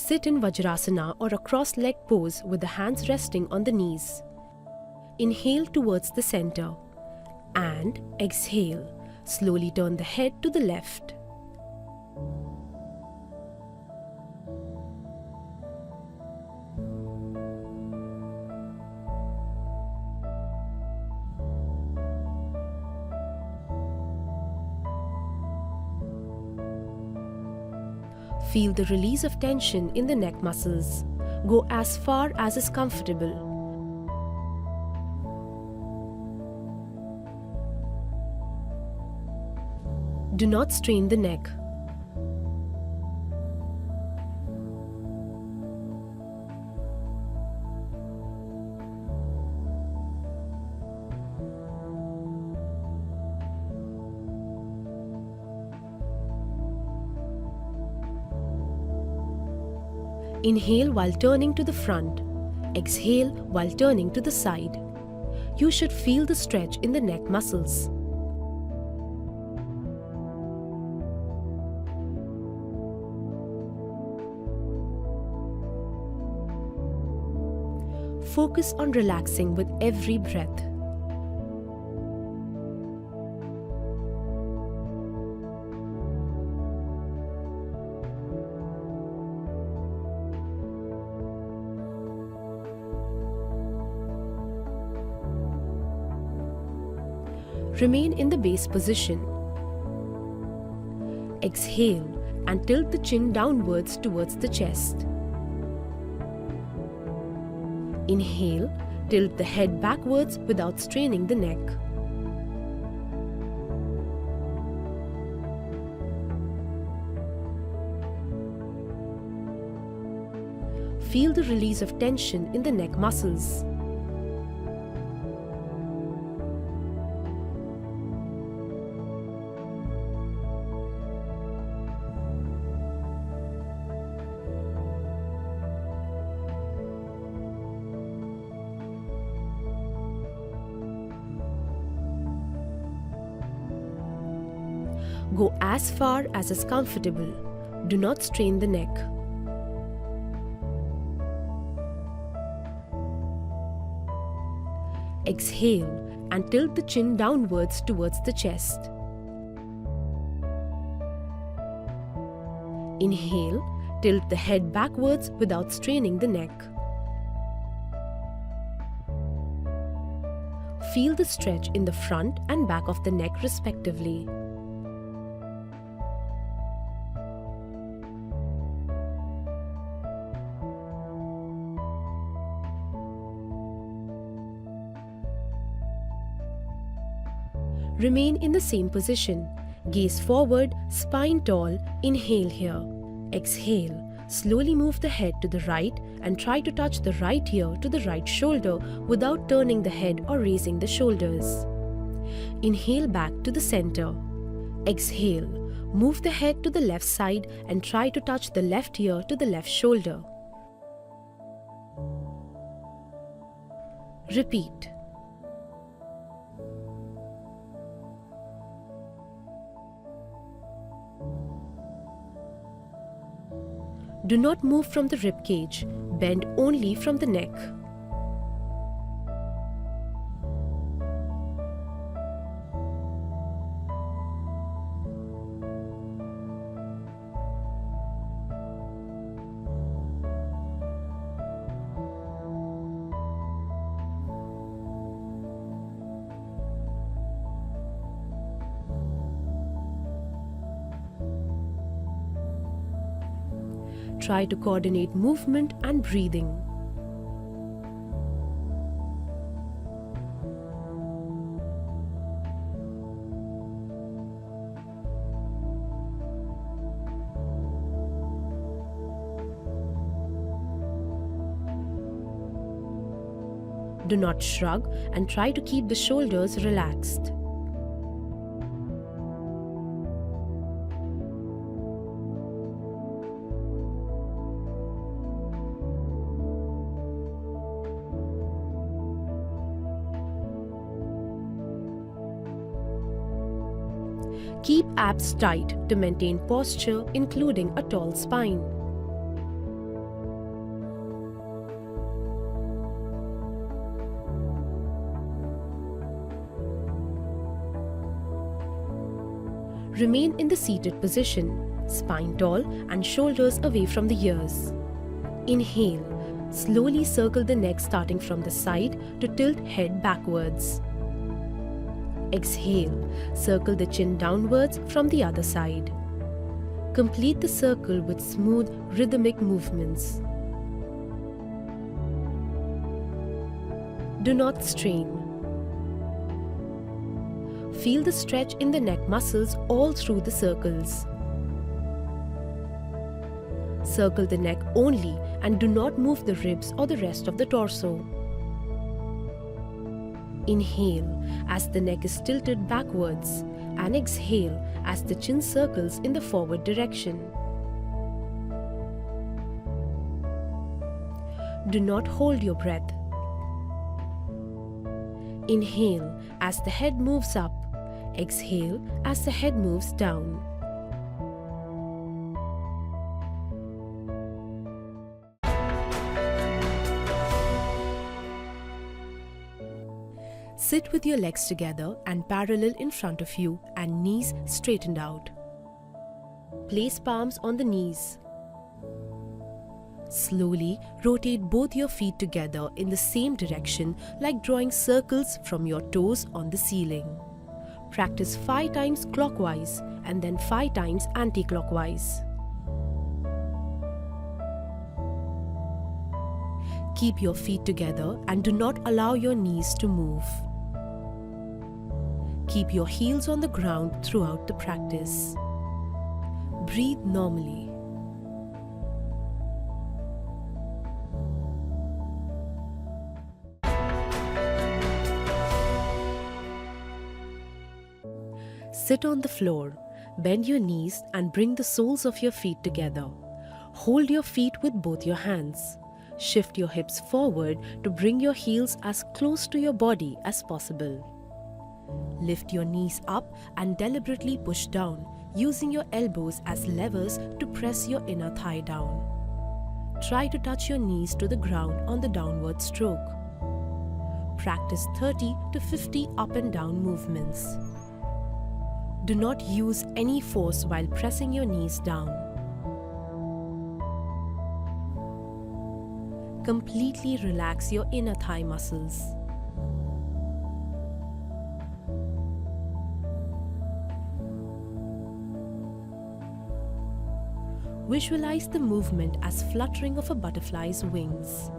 Sit in Vajrasana or a cross-legged pose with the hands resting on the knees. Inhale towards the center and exhale. Slowly turn the head to the left. Feel the release of tension in the neck muscles. Go as far as is comfortable. Do not strain the neck. Inhale while turning to the front. Exhale while turning to the side. You should feel the stretch in the neck muscles. Focus on relaxing with every breath. Remain in the base position. Exhale and tilt the chin downwards towards the chest. Inhale, tilt the head backwards without straining the neck. Feel the release of tension in the neck muscles. Go as far as is comfortable. Do not strain the neck. Exhale and tilt the chin downwards towards the chest. Inhale, tilt the head backwards without straining the neck. Feel the stretch in the front and back of the neck respectively. Remain in the same position. Gaze forward, spine tall. Inhale here. Exhale. Slowly move the head to the right and try to touch the right ear to the right shoulder without turning the head or raising the shoulders. Inhale back to the center. Exhale. Move the head to the left side and try to touch the left ear to the left shoulder. Repeat. Do not move from the rib cage. Bend only from the neck. Try to coordinate movement and breathing. Do not shrug and try to keep the shoulders relaxed. Keep abs tight to maintain posture, including a tall spine. Remain in the seated position, spine tall and shoulders away from the ears. Inhale. Slowly circle the neck starting from the side to tilt head backwards. Exhale. Circle the chin downwards from the other side. Complete the circle with smooth, rhythmic movements. Do not strain. Feel the stretch in the neck muscles all through the circles. Circle the neck only and do not move the ribs or the rest of the torso. Inhale as the neck is tilted backwards and exhale as the chin circles in the forward direction. Do not hold your breath. Inhale as the head moves up. Exhale as the head moves down. Sit with your legs together and parallel in front of you and knees straightened out. Place palms on the knees. Slowly rotate both your feet together in the same direction like drawing circles from your toes on the ceiling. Practice 5 times clockwise and then 5 times anti-clockwise. Keep your feet together and do not allow your knees to move. Keep your heels on the ground throughout the practice. Breathe normally. Sit on the floor, bend your knees and bring the soles of your feet together. Hold your feet with both your hands. Shift your hips forward to bring your heels as close to your body as possible. Lift your knees up and deliberately push down, using your elbows as levers to press your inner thigh down. Try to touch your knees to the ground on the downward stroke. Practice 30 to 50 up and down movements. Do not use any force while pressing your knees down. Completely relax your inner thigh muscles. Visualize the movement as fluttering of a butterfly's wings.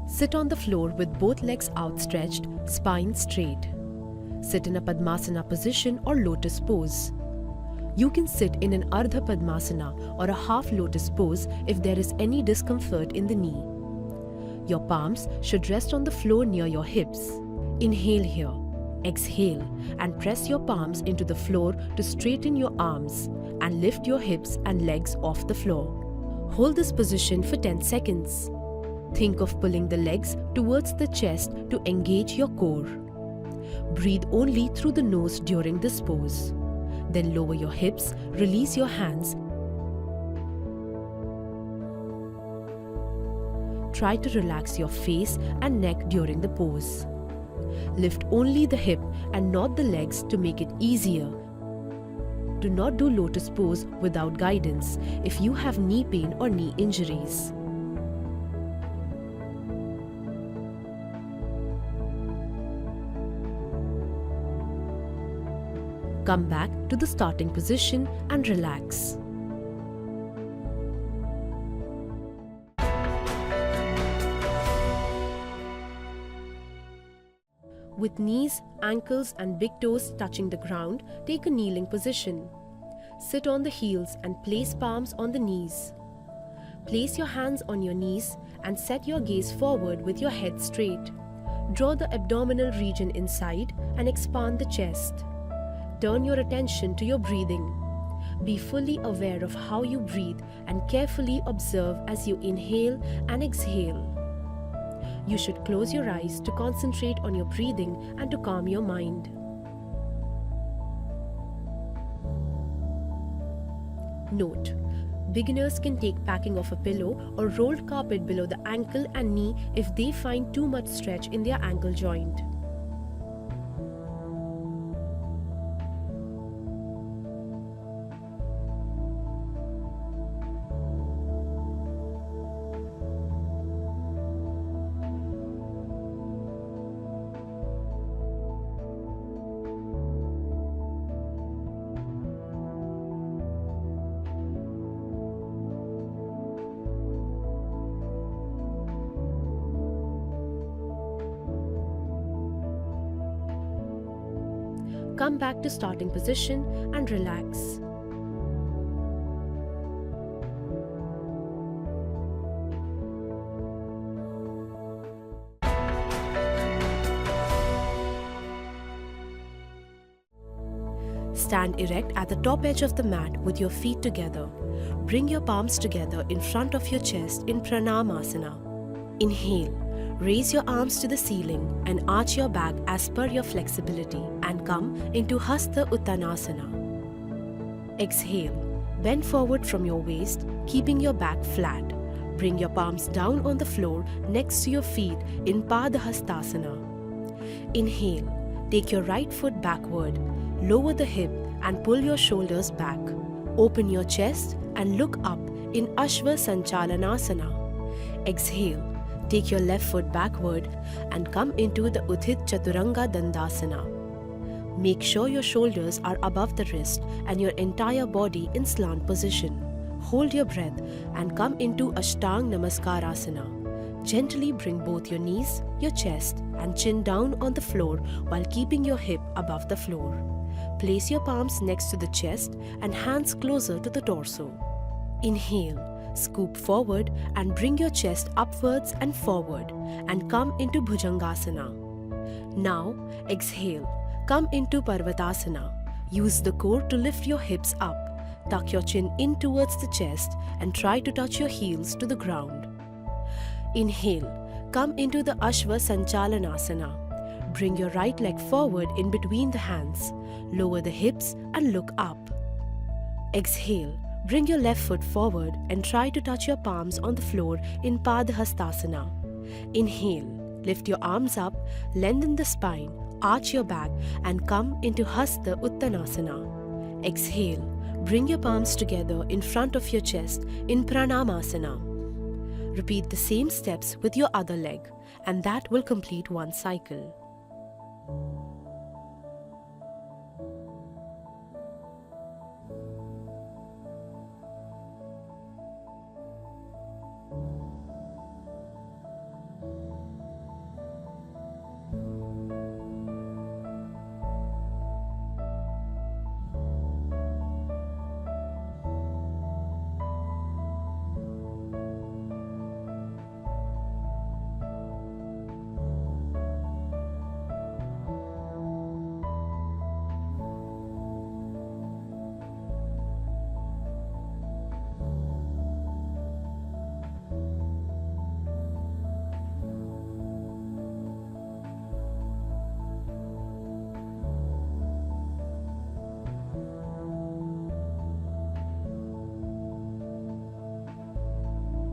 Sit on the floor with both legs outstretched, spine straight. Sit in a Padmasana position or lotus pose. You can sit in an Ardha Padmasana or a half lotus pose if there is any discomfort in the knee. Your palms should rest on the floor near your hips. Inhale here. Exhale and press your palms into the floor to straighten your arms and lift your hips and legs off the floor. Hold this position for 10 seconds. Think of pulling the legs towards the chest to engage your core. Breathe only through the nose during this pose. Then lower your hips, release your hands. Try to relax your face and neck during the pose. Lift only the hip and not the legs to make it easier. Do not do lotus pose without guidance if you have knee pain or knee injuries. Come back to the starting position and relax. With knees, ankles and big toes touching the ground, take a kneeling position. Sit on the heels and place palms on the knees. Place your hands on your knees and set your gaze forward with your head straight. Draw the abdominal region inside and expand the chest. turn your attention to your breathing. Be fully aware of how you breathe and carefully observe as you inhale and exhale. You should close your eyes to concentrate on your breathing and to calm your mind. Note: beginners can take packing of a pillow or rolled carpet below the ankle and knee if they find too much stretch in their ankle joint. Come back to starting position and relax. Stand erect at the top edge of the mat with your feet together. Bring your palms together in front of your chest in Pranayama. Inhale. Raise your arms to the ceiling and arch your back as per your flexibility and come into Hasta Uttanasana. Exhale. Bend forward from your waist, keeping your back flat. Bring your palms down on the floor next to your feet in Padahastasana. Inhale. Take your right foot backward. Lower the hip and pull your shoulders back. Open your chest and look up in Ashva Sanchalanasana. Exhale. Take your left foot backward and come into the Uthit Chaturanga Dandasana. Make sure your shoulders are above the wrist and your entire body in slant position. Hold your breath and come into Ashtang Namaskarasana. Gently bring both your knees, your chest and chin down on the floor while keeping your hip above the floor. Place your palms next to the chest and hands closer to the torso. Inhale. Scoop forward and bring your chest upwards and forward and come into Bhujangasana. Now exhale. Come into Parvatasana. Use the core to lift your hips up. Tuck your chin in towards the chest and try to touch your heels to the ground. Inhale. Come into the Ashva Sanchalanasana. Bring your right leg forward in between the hands. Lower the hips and look up. Exhale. Bring your left foot forward and try to touch your palms on the floor in Padahastasana. Inhale. Lift your arms up, lengthen the spine, arch your back and come into Hasta Uttanasana. Exhale. Bring your palms together in front of your chest in Pranamasana. Repeat the same steps with your other leg and that will complete one cycle.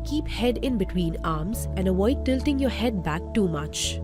Keep head in between arms and avoid tilting your head back too much.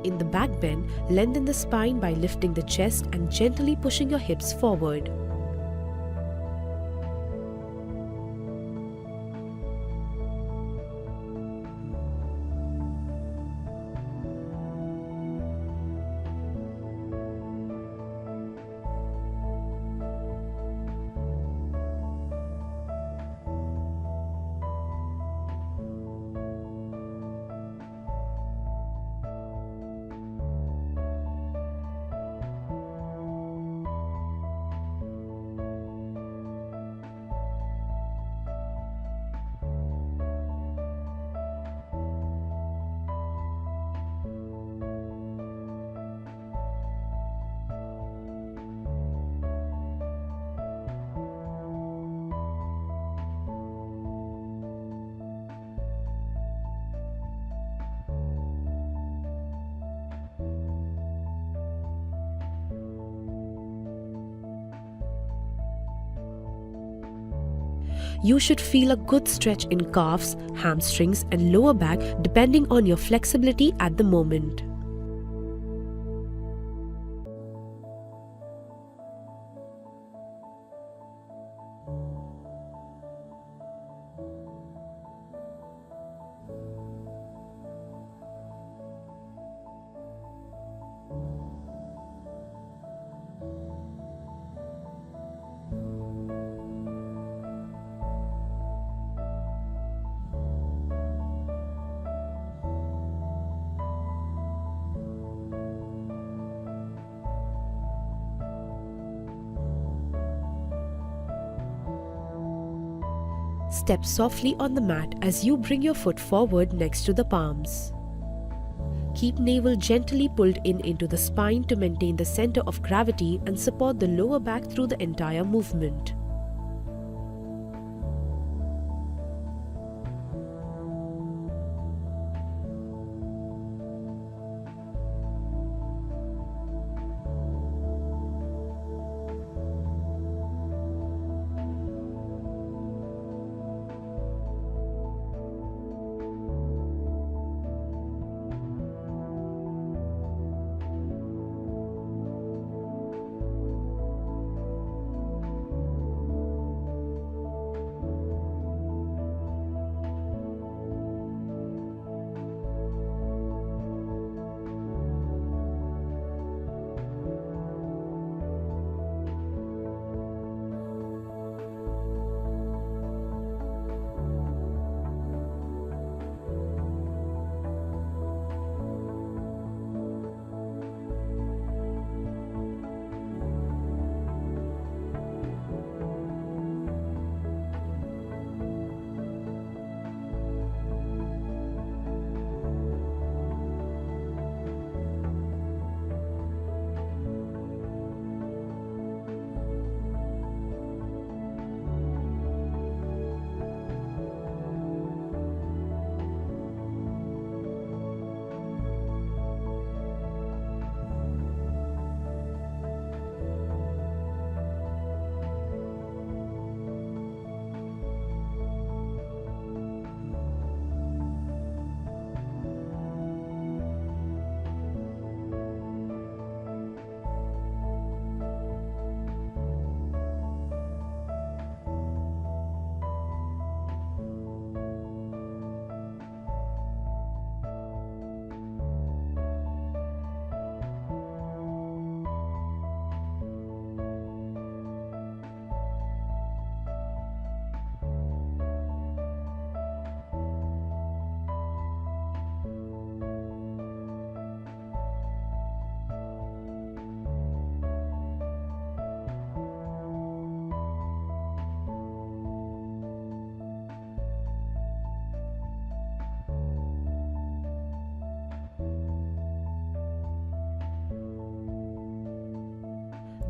In the back bend, lengthen the spine by lifting the chest and gently pushing your hips forward. You should feel a good stretch in calves, hamstrings, and lower back depending on your flexibility at the moment. Step softly on the mat as you bring your foot forward next to the palms. Keep navel gently pulled in into the spine to maintain the center of gravity and support the lower back through the entire movement.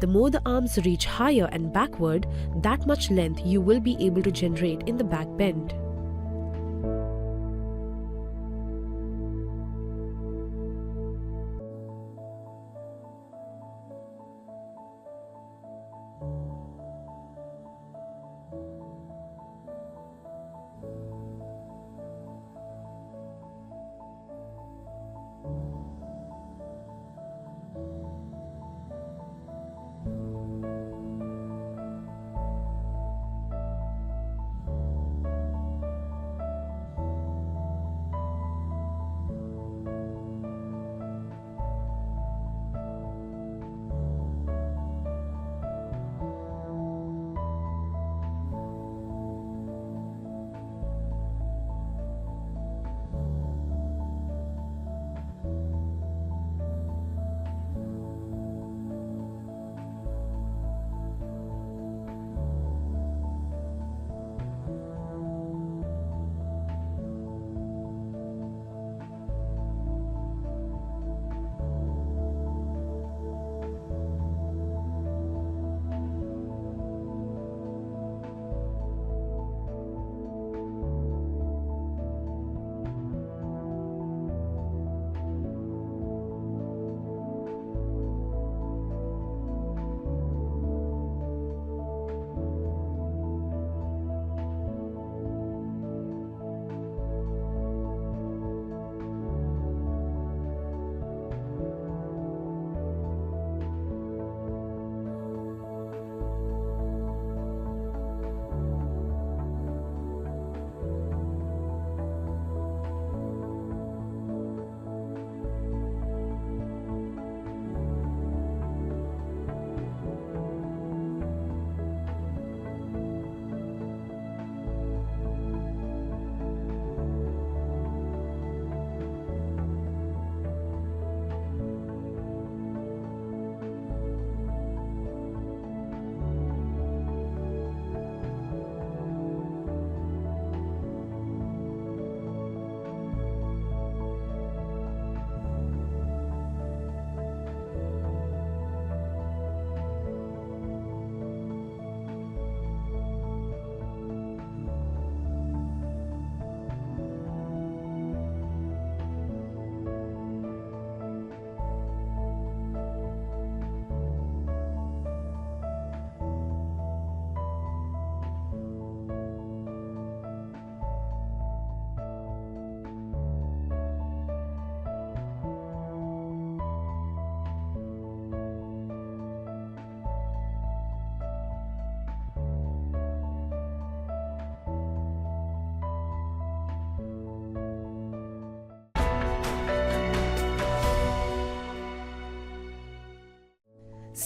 The more the arms reach higher and backward, that much length you will be able to generate in the back bend.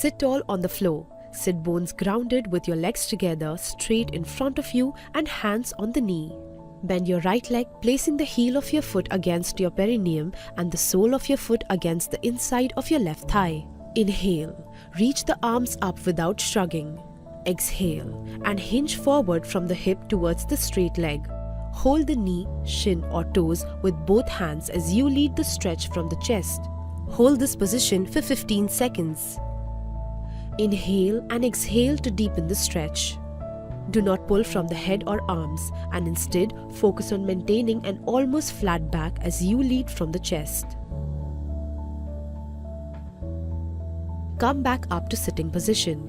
Sit tall on the floor. Sit bones grounded with your legs together straight in front of you and hands on the knee. Bend your right leg, placing the heel of your foot against your perineum and the sole of your foot against the inside of your left thigh. Inhale. Reach the arms up without shrugging. Exhale and hinge forward from the hip towards the straight leg. Hold the knee, shin or toes with both hands as you lead the stretch from the chest. Hold this position for 15 seconds. Inhale and exhale to deepen the stretch. Do not pull from the head or arms and instead focus on maintaining an almost flat back as you lead from the chest. Come back up to sitting position.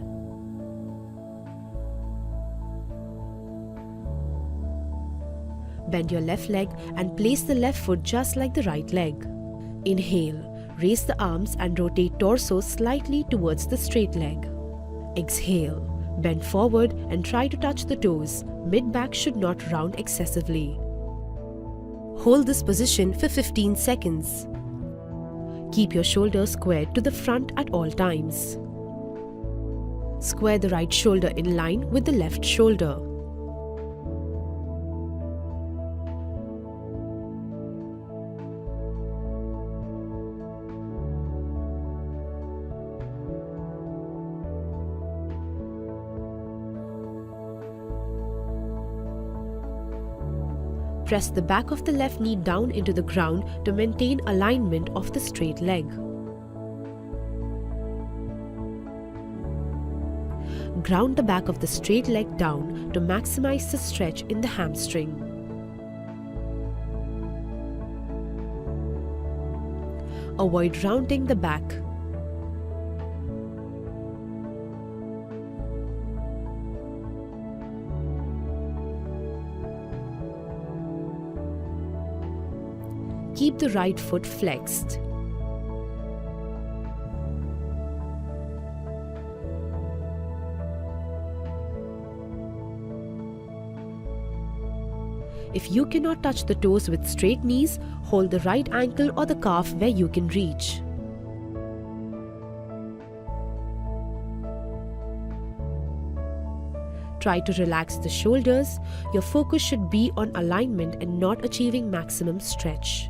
Bend your left leg and place the left foot just like the right leg. Inhale. Raise the arms and rotate torso slightly towards the straight leg. Exhale. Bend forward and try to touch the toes. Mid-back should not round excessively. Hold this position for 15 seconds. Keep your shoulders squared to the front at all times. Square the right shoulder in line with the left shoulder. Press the back of the left knee down into the ground to maintain alignment of the straight leg. Ground the back of the straight leg down to maximize the stretch in the hamstring. Avoid rounding the back. Keep the right foot flexed. If you cannot touch the toes with straight knees, hold the right ankle or the calf where you can reach. Try to relax the shoulders. Your focus should be on alignment and not achieving maximum stretch.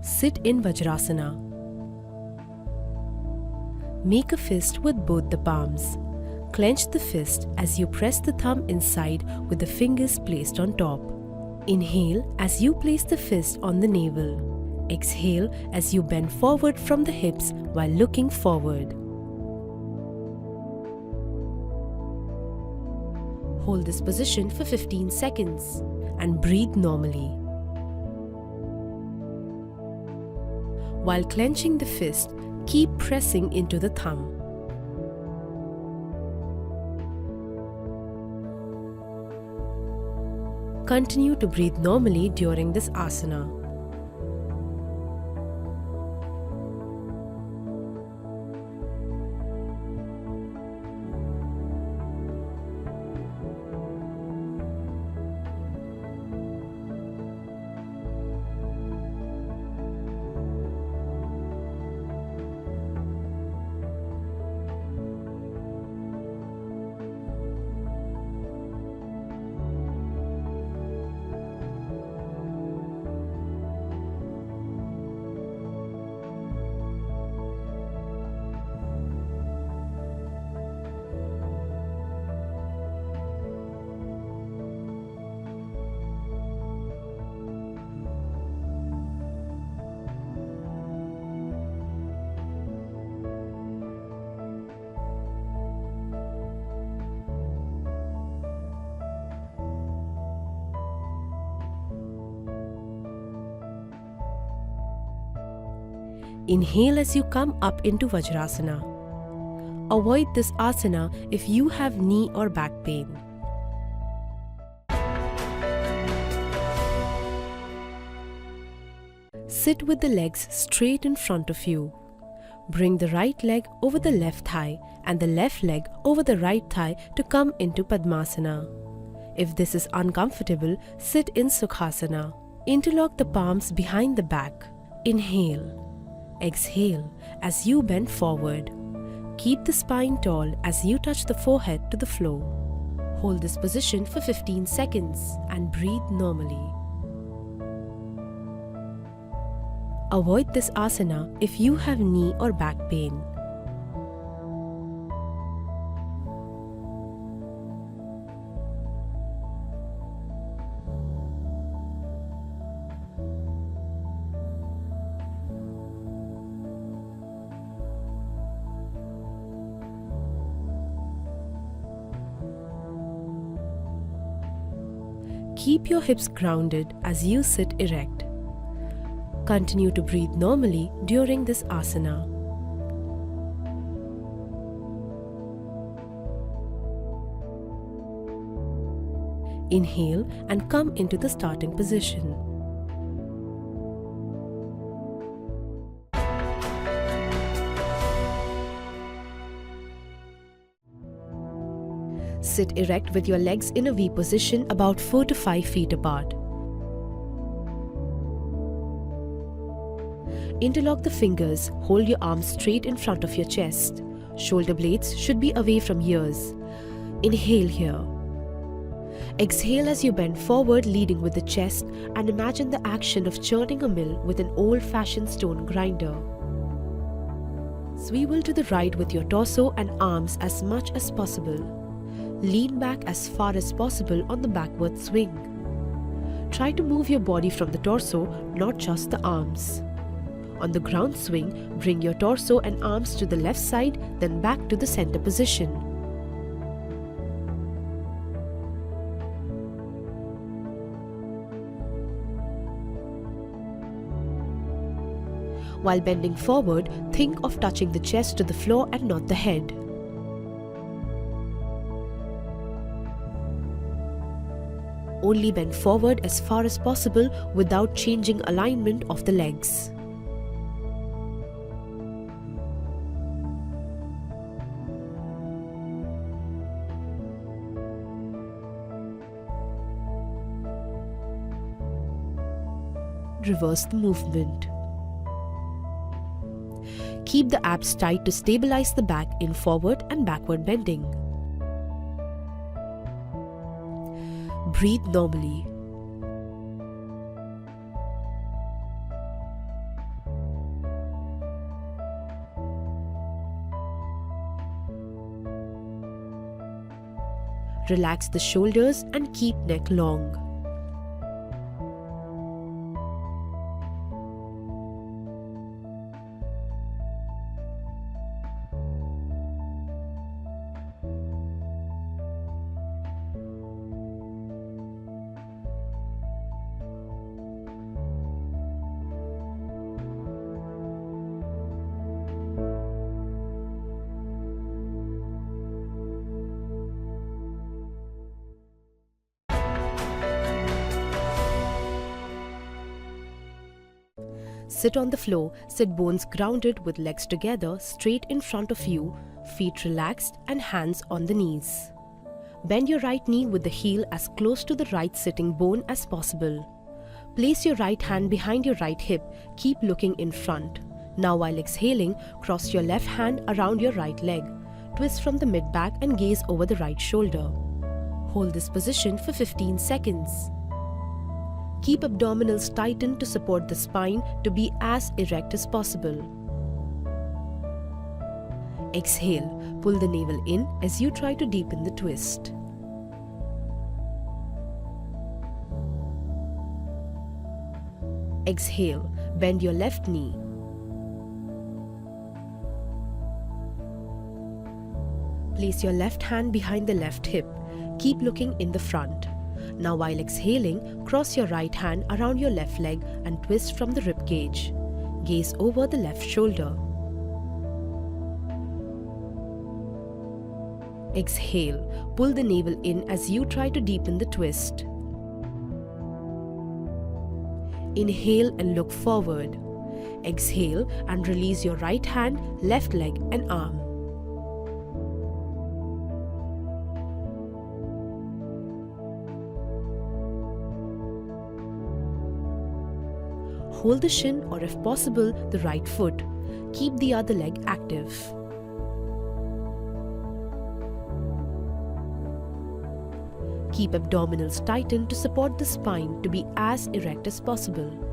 Sit in Vajrasana. Make a fist with both the palms. Clench the fist as you press the thumb inside with the fingers placed on top. Inhale as you place the fist on the navel. Exhale as you bend forward from the hips while looking forward. Hold this position for 15 seconds and breathe normally. While clenching the fist, keep pressing into the thumb. Continue to breathe normally during this asana. Inhale as you come up into Vajrasana. Avoid this asana if you have knee or back pain. Sit with the legs straight in front of you. Bring the right leg over the left thigh and the left leg over the right thigh to come into Padmasana. If this is uncomfortable, sit in Sukhasana. Interlock the palms behind the back. Inhale. Exhale as you bend forward. Keep the spine tall as you touch the forehead to the floor. Hold this position for 15 seconds and breathe normally. Avoid this asana if you have knee or back pain. Keep your hips grounded as you sit erect. Continue to breathe normally during this asana. Inhale and come into the starting position. Sit erect with your legs in a V position about 4 to 5 feet apart. Interlock the fingers, hold your arms straight in front of your chest. Shoulder blades should be away from ears. Inhale here. Exhale as you bend forward, leading with the chest, and imagine the action of churning a mill with an old-fashioned stone grinder. Swivel to the right with your torso and arms as much as possible. Lean back as far as possible on the backward swing. Try to move your body from the torso, not just the arms. On the ground swing, bring your torso and arms to the left side, then back to the center position. While bending forward, think of touching the chest to the floor and not the head. Only bend forward as far as possible without changing alignment of the legs. Reverse the movement. Keep the abs tight to stabilize the back in forward and backward bending. Breathe normally. Relax the shoulders and keep neck long. Sit on the floor, sit bones grounded with legs together straight in front of you, feet relaxed and hands on the knees. Bend your right knee with the heel as close to the right sitting bone as possible. Place your right hand behind your right hip, keep looking in front. Now while exhaling, cross your left hand around your right leg. Twist from the mid-back and gaze over the right shoulder. Hold this position for 15 seconds. Keep abdominals tightened to support the spine to be as erect as possible. Exhale, pull the navel in as you try to deepen the twist. Exhale, bend your left knee. Place your left hand behind the left hip. Keep looking in the front. Now while exhaling, cross your right hand around your left leg and twist from the rib cage. Gaze over the left shoulder. Exhale, pull the navel in as you try to deepen the twist. Inhale and look forward. Exhale and release your right hand, left leg and arm. hold the shin or if possible, the right foot. Keep the other leg active. Keep abdominals tightened to support the spine to be as erect as possible.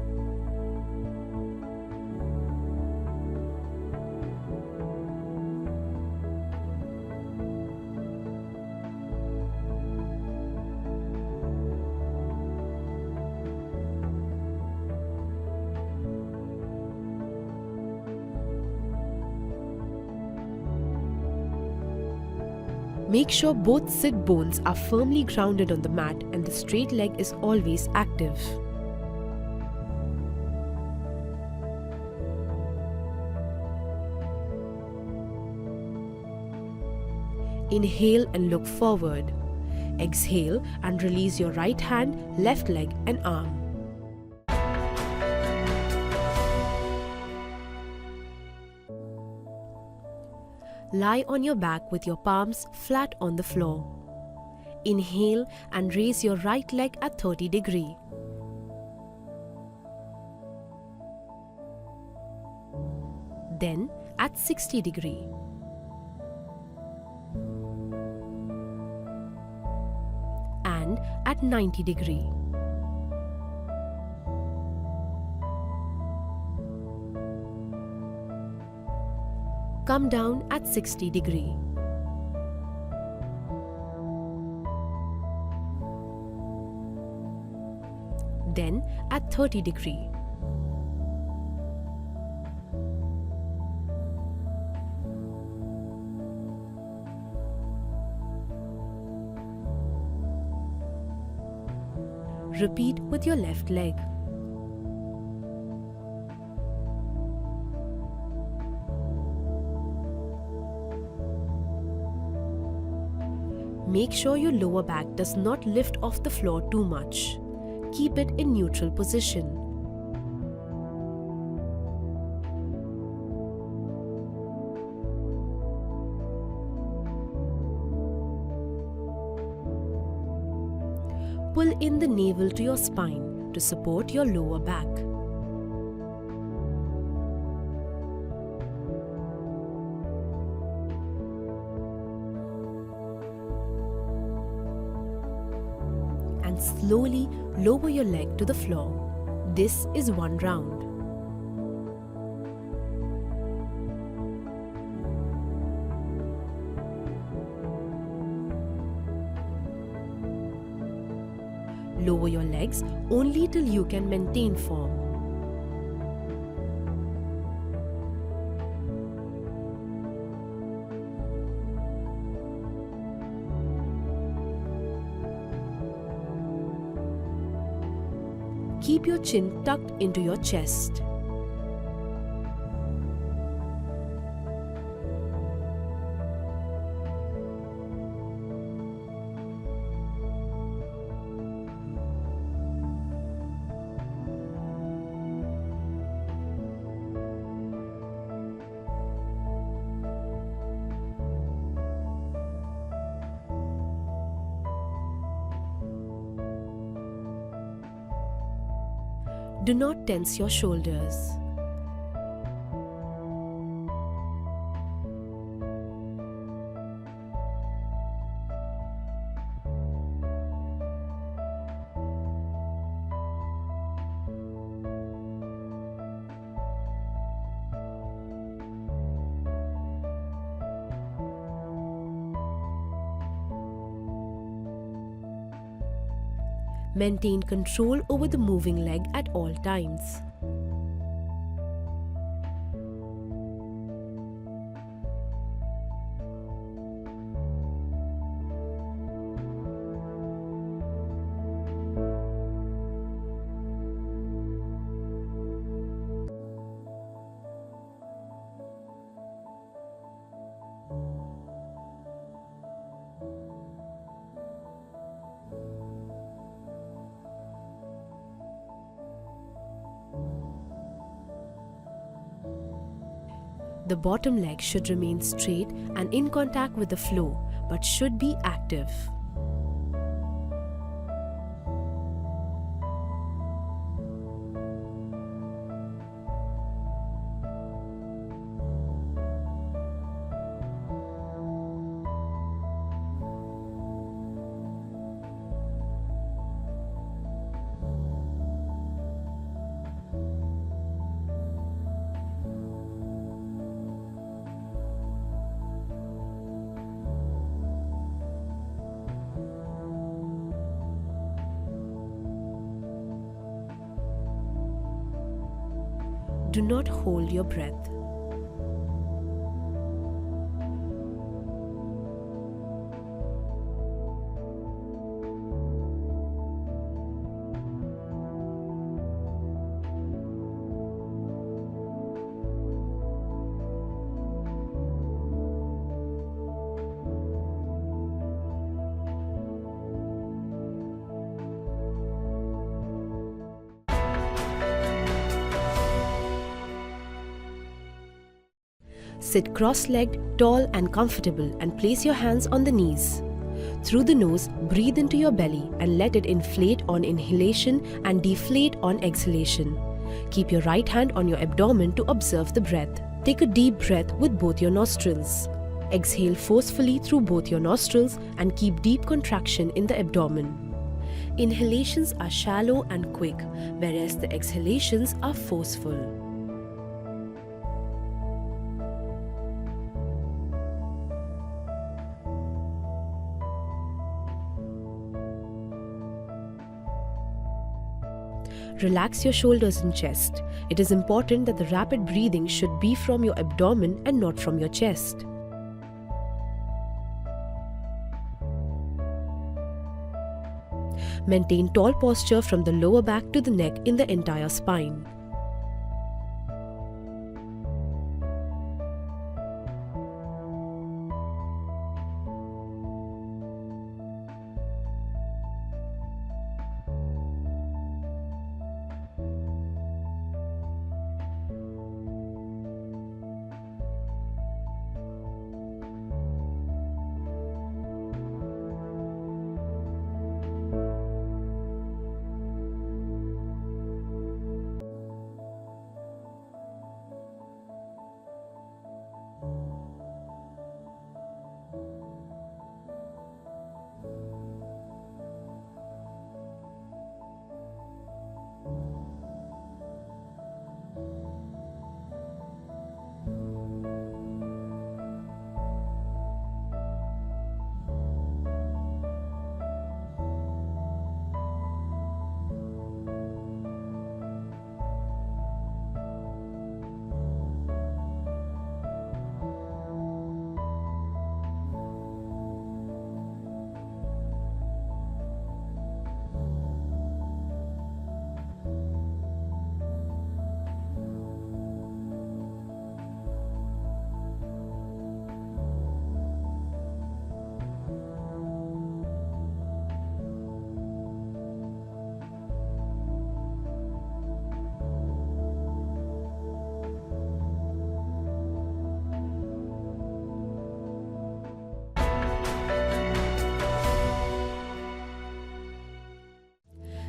Make sure both sit bones are firmly grounded on the mat and the straight leg is always active. Inhale and look forward. Exhale and release your right hand, left leg and arm. Lie on your back with your palms flat on the floor. Inhale and raise your right leg at 30 degrees. Then at 60 degrees. And at 90 degrees. Come down at 60 degrees. Then at 30 degrees. Repeat with your left leg. Make sure your lower back does not lift off the floor too much. Keep it in neutral position. Pull in the navel to your spine to support your lower back. And slowly lower your leg to the floor. This is one round. Lower your legs only till you can maintain form. Keep your chin tucked into your chest. Do not tense your shoulders. Maintain control over the moving leg at all times. The bottom leg should remain straight and in contact with the floor, but should be active. Do not hold your breath. Sit cross-legged, tall and comfortable, and place your hands on the knees. Through the nose, breathe into your belly and let it inflate on inhalation and deflate on exhalation. Keep your right hand on your abdomen to observe the breath. Take a deep breath with both your nostrils. Exhale forcefully through both your nostrils and keep deep contraction in the abdomen. Inhalations are shallow and quick, whereas the exhalations are forceful. Relax your shoulders and chest. It is important that the rapid breathing should be from your abdomen and not from your chest. Maintain tall posture from the lower back to the neck in the entire spine.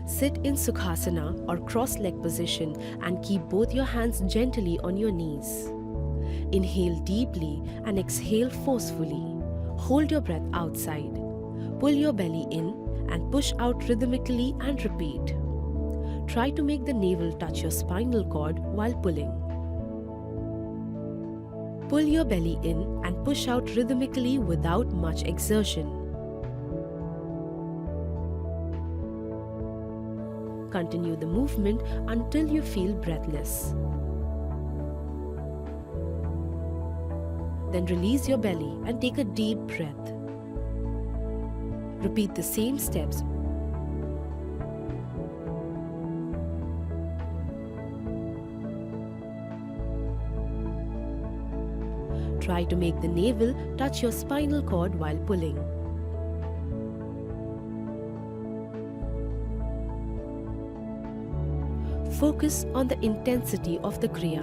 Sit in Sukhasana or cross-leg position and keep both your hands gently on your knees. Inhale deeply and exhale forcefully. Hold your breath outside. Pull your belly in and push out rhythmically and repeat. Try to make the navel touch your spinal cord while pulling. Pull your belly in and push out rhythmically without much exertion. Continue the movement until you feel breathless. Then release your belly and take a deep breath. Repeat the same steps. Try to make the navel touch your spinal cord while pulling. Focus on the intensity of the kriya.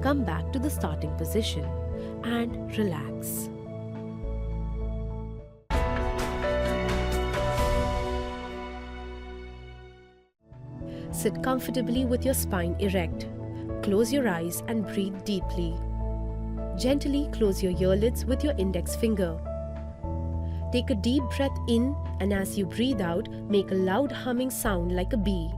Come back to the starting position and relax. Sit comfortably with your spine erect. Close your eyes and breathe deeply. Gently close your earlids with your index finger. Take a deep breath in, and as you breathe out, make a loud humming sound like a bee.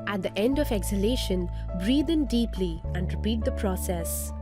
At the end of exhalation, breathe in deeply and repeat the process.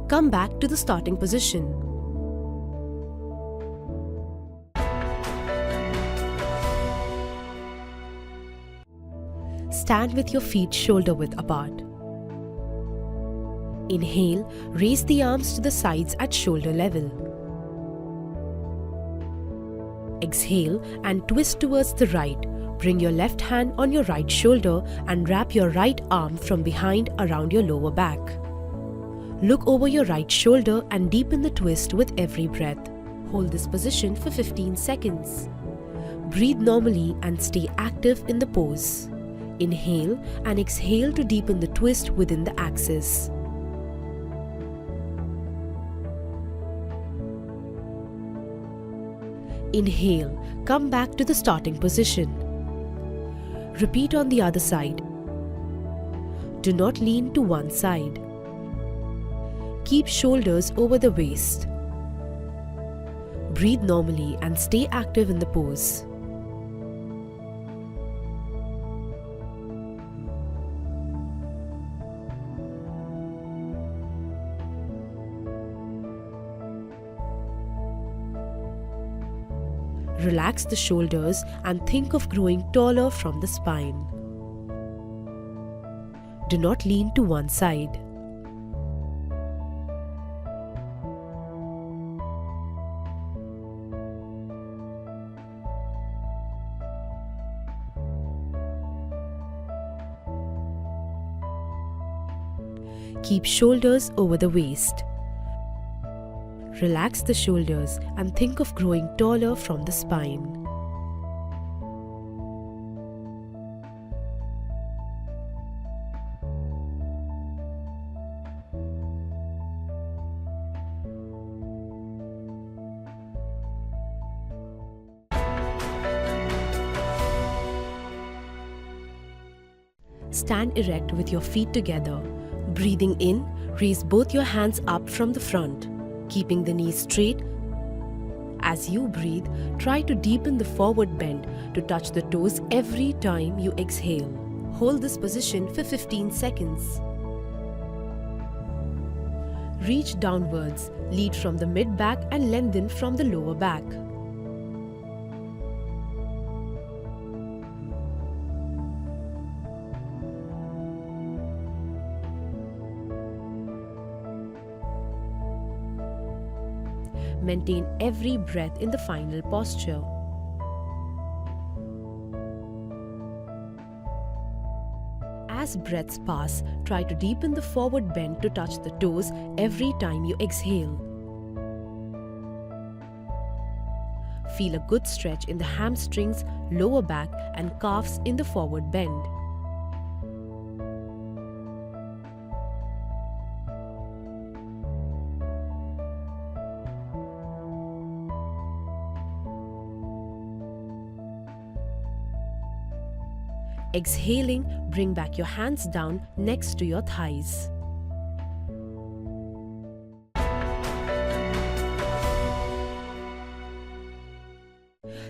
Come back to the starting position. Stand with your feet shoulder width apart. Inhale, raise the arms to the sides at shoulder level. Exhale and twist towards the right. Bring your left hand on your right shoulder and wrap your right arm from behind around your lower back. Look over your right shoulder and deepen the twist with every breath. Hold this position for 15 seconds. Breathe normally and stay active in the pose. Inhale and exhale to deepen the twist within the axis. Inhale, come back to the starting position. Repeat on the other side. Do not lean to one side. Keep shoulders over the waist. Breathe normally and stay active in the pose. Relax the shoulders and think of growing taller from the spine. Do not lean to one side. Keep shoulders over the waist. Relax the shoulders and think of growing taller from the spine. Stand erect with your feet together. Breathing in, raise both your hands up from the front, keeping the knees straight. As you breathe, try to deepen the forward bend to touch the toes every time you exhale. Hold this position for 15 seconds. Reach downwards, lead from the mid-back and lengthen from the lower back. Maintain every breath in the final posture. As breaths pass, try to deepen the forward bend to touch the toes every time you exhale. Feel a good stretch in the hamstrings, lower back and calves in the forward bend. Exhaling, bring back your hands down next to your thighs.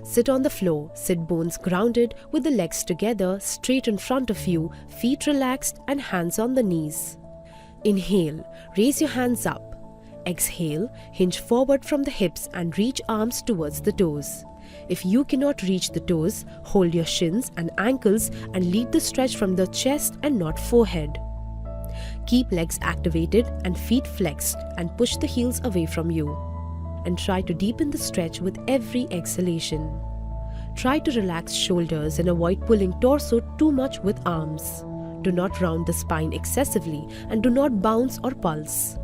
Sit on the floor, sit bones grounded with the legs together, straight in front of you, feet relaxed and hands on the knees. Inhale, raise your hands up. Exhale, hinge forward from the hips and reach arms towards the toes. If you cannot reach the toes, hold your shins and ankles and lead the stretch from the chest and not forehead. Keep legs activated and feet flexed and push the heels away from you. And try to deepen the stretch with every exhalation. Try to relax shoulders and avoid pulling torso too much with arms. Do not round the spine excessively and do not bounce or pulse.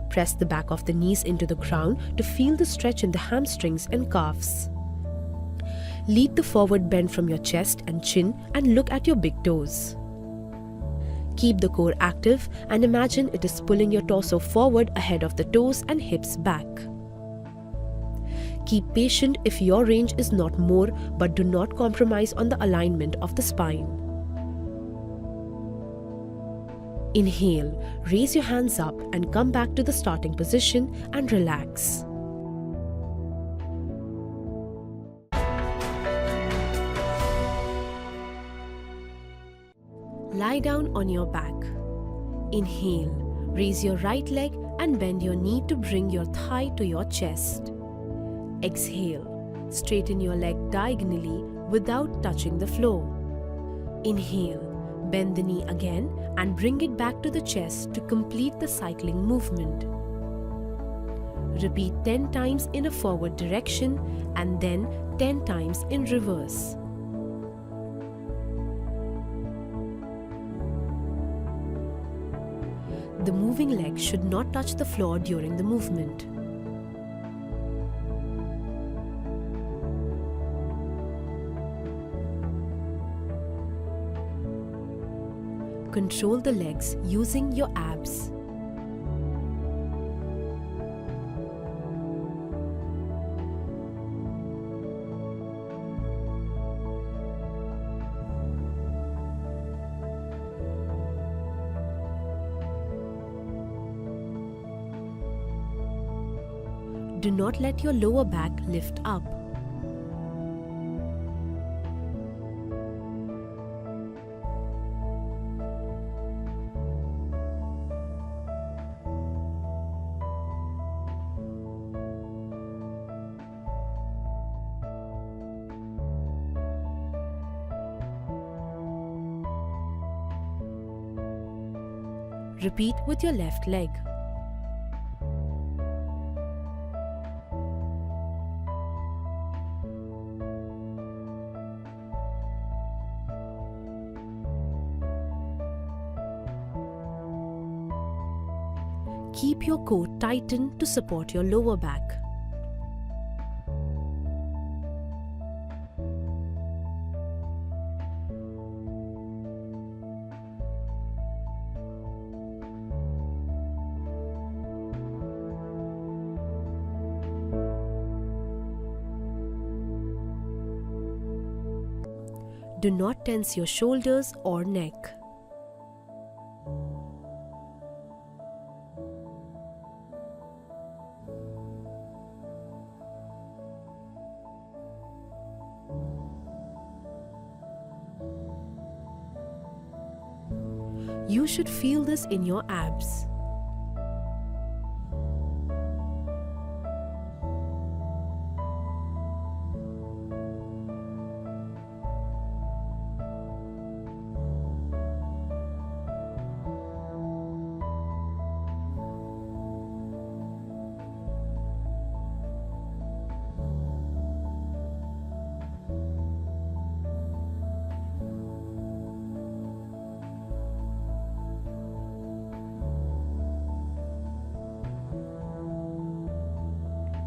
Press the back of the knees into the ground to feel the stretch in the hamstrings and calves. Lead the forward bend from your chest and chin and look at your big toes. Keep the core active and imagine it is pulling your torso forward ahead of the toes and hips back. Keep patient if your range is not more, but do not compromise on the alignment of the spine. Inhale, raise your hands up and come back to the starting position and relax. Lie down on your back. Inhale, raise your right leg and bend your knee to bring your thigh to your chest. Exhale, straighten your leg diagonally without touching the floor. Inhale, bend the knee again and bring it back to the chest to complete the cycling movement. Repeat 10 times in a forward direction and then 10 times in reverse. The moving leg should not touch the floor during the movement. Control the legs using your abs. Do not let your lower back lift up. Repeat with your left leg. Keep your core tightened to support your lower back. Do not tense your shoulders or neck. You should feel this in your abs.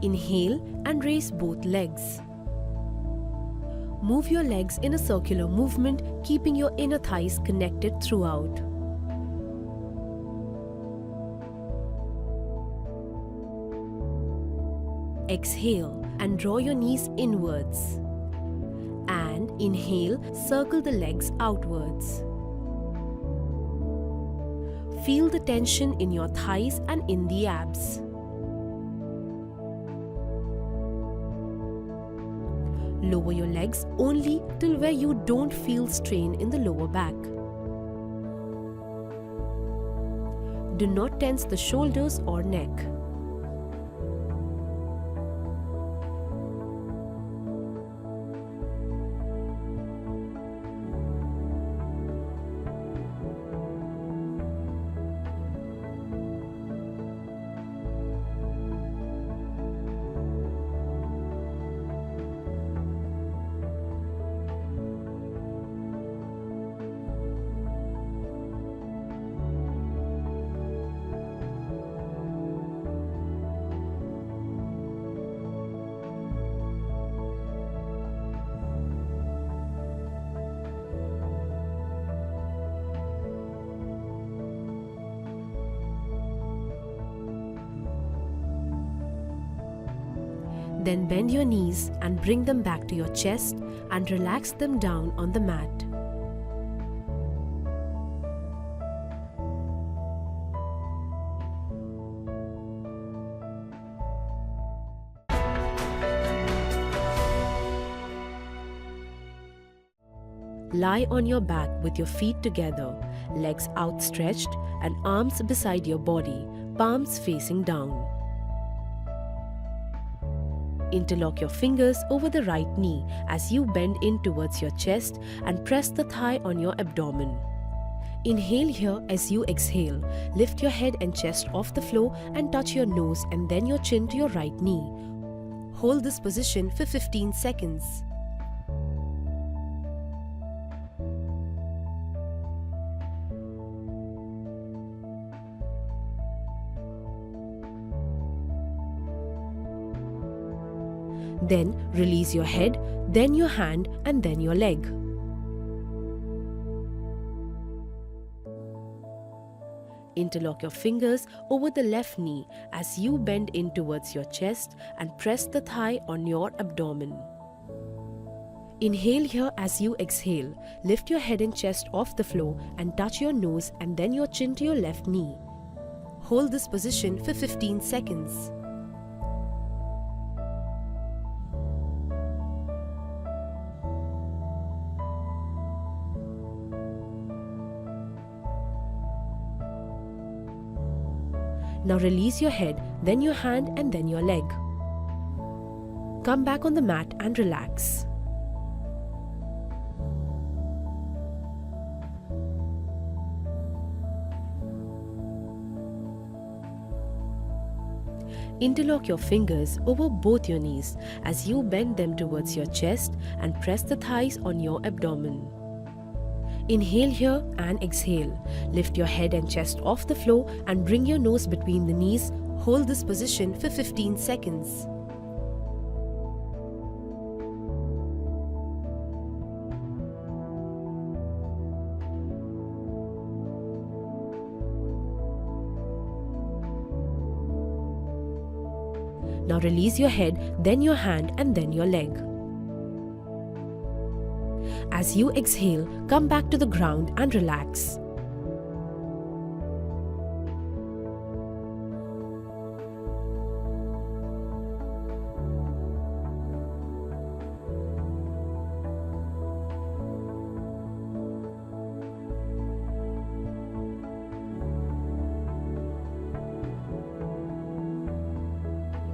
Inhale and raise both legs. Move your legs in a circular movement, keeping your inner thighs connected throughout. Exhale and draw your knees inwards. And inhale, circle the legs outwards. Feel the tension in your thighs and in the abs. Lower your legs only till where you don't feel strain in the lower back. Do not tense the shoulders or neck. Then bend your knees and bring them back to your chest and relax them down on the mat. Lie on your back with your feet together, legs outstretched and arms beside your body, palms facing down. Interlock your fingers over the right knee as you bend in towards your chest and press the thigh on your abdomen. Inhale here as you exhale. Lift your head and chest off the floor and touch your nose and then your chin to your right knee. Hold this position for 15 seconds. Then release your head, then your hand and then your leg. Interlock your fingers over the left knee as you bend in towards your chest and press the thigh on your abdomen. Inhale here as you exhale. Lift your head and chest off the floor and touch your nose and then your chin to your left knee. Hold this position for 15 seconds. Now release your head, then your hand and then your leg. Come back on the mat and relax. Interlock your fingers over both your knees as you bend them towards your chest and press the thighs on your abdomen. Inhale here and exhale. Lift your head and chest off the floor and bring your nose between the knees. Hold this position for 15 seconds. Now release your head, then your hand and then your leg. As you exhale, come back to the ground and relax.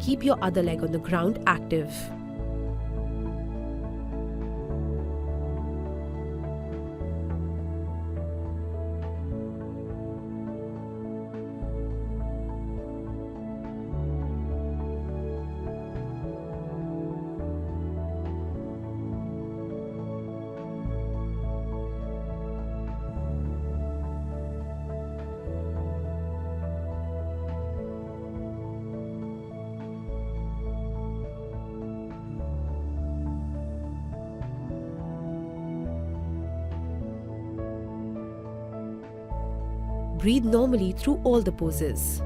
Keep your other leg on the ground active. breathe normally through all the poses.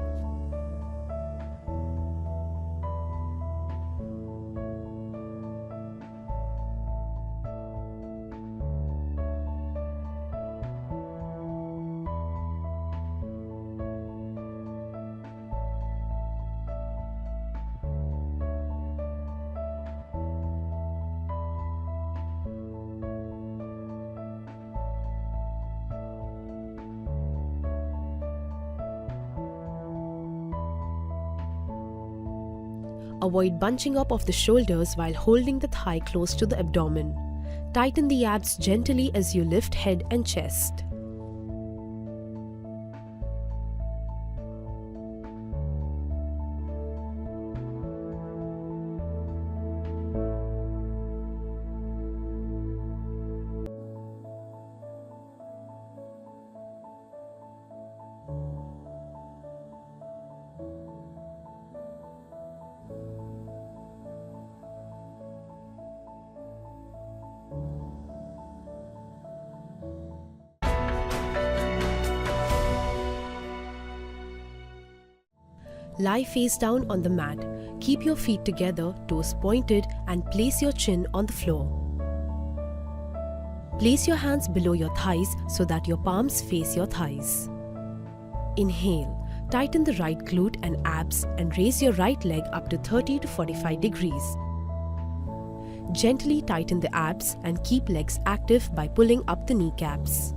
Avoid bunching up of the shoulders while holding the thigh close to the abdomen. Tighten the abs gently as you lift head and chest. Lie face down on the mat. Keep your feet together, toes pointed, and place your chin on the floor. Place your hands below your thighs so that your palms face your thighs. Inhale. Tighten the right glute and abs and raise your right leg up to 30 to 45 degrees. Gently tighten the abs and keep legs active by pulling up the kneecaps.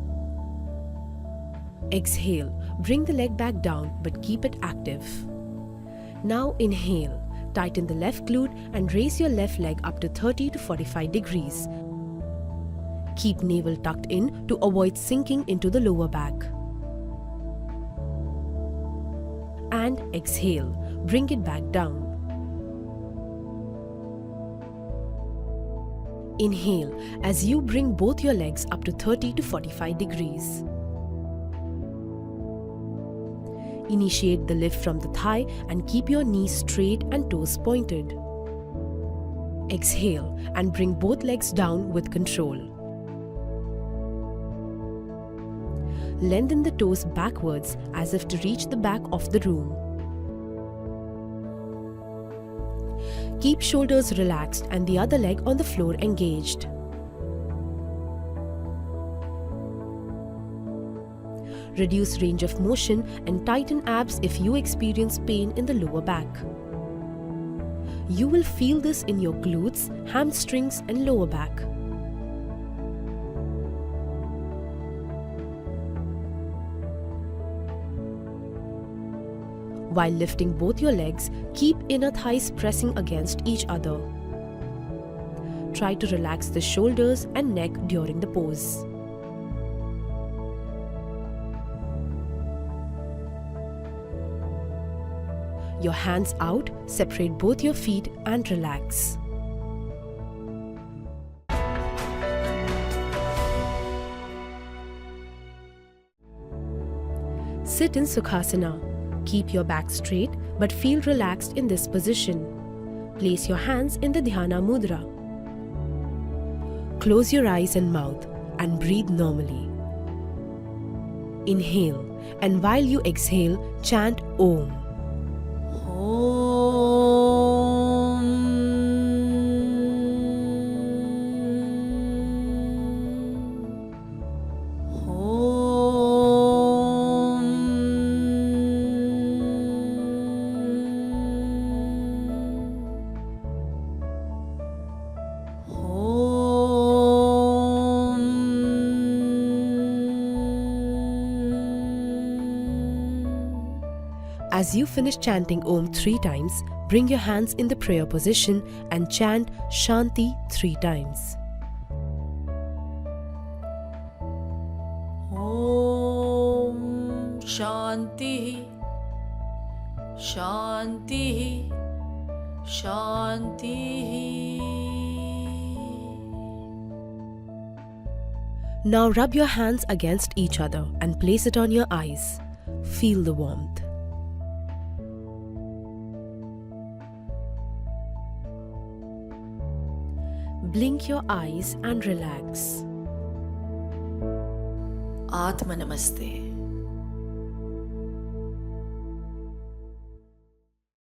Exhale. Bring the leg back down but keep it active. Now inhale, tighten the left glute and raise your left leg up to 30 to 45 degrees. Keep navel tucked in to avoid sinking into the lower back. And exhale, bring it back down. Inhale as you bring both your legs up to 30 to 45 degrees. Initiate the lift from the thigh and keep your knees straight and toes pointed. Exhale and bring both legs down with control. Lengthen the toes backwards as if to reach the back of the room. Keep shoulders relaxed and the other leg on the floor engaged. Reduce range of motion and tighten abs if you experience pain in the lower back. You will feel this in your glutes, hamstrings and lower back. While lifting both your legs, keep inner thighs pressing against each other. Try to relax the shoulders and neck during the pose. Your hands out, separate both your feet and relax. Sit in Sukhasana. Keep your back straight but feel relaxed in this position. Place your hands in the Dhyana Mudra. Close your eyes and mouth and breathe normally. Inhale, and while you exhale, chant Om. As you finish chanting Om 3 times, bring your hands in the prayer position and chant Shanti 3 times. Om Shanti Shanti Shanti. Now rub your hands against each other and place it on your eyes. Feel the warmth. Blink your eyes and relax. Atma Namaste.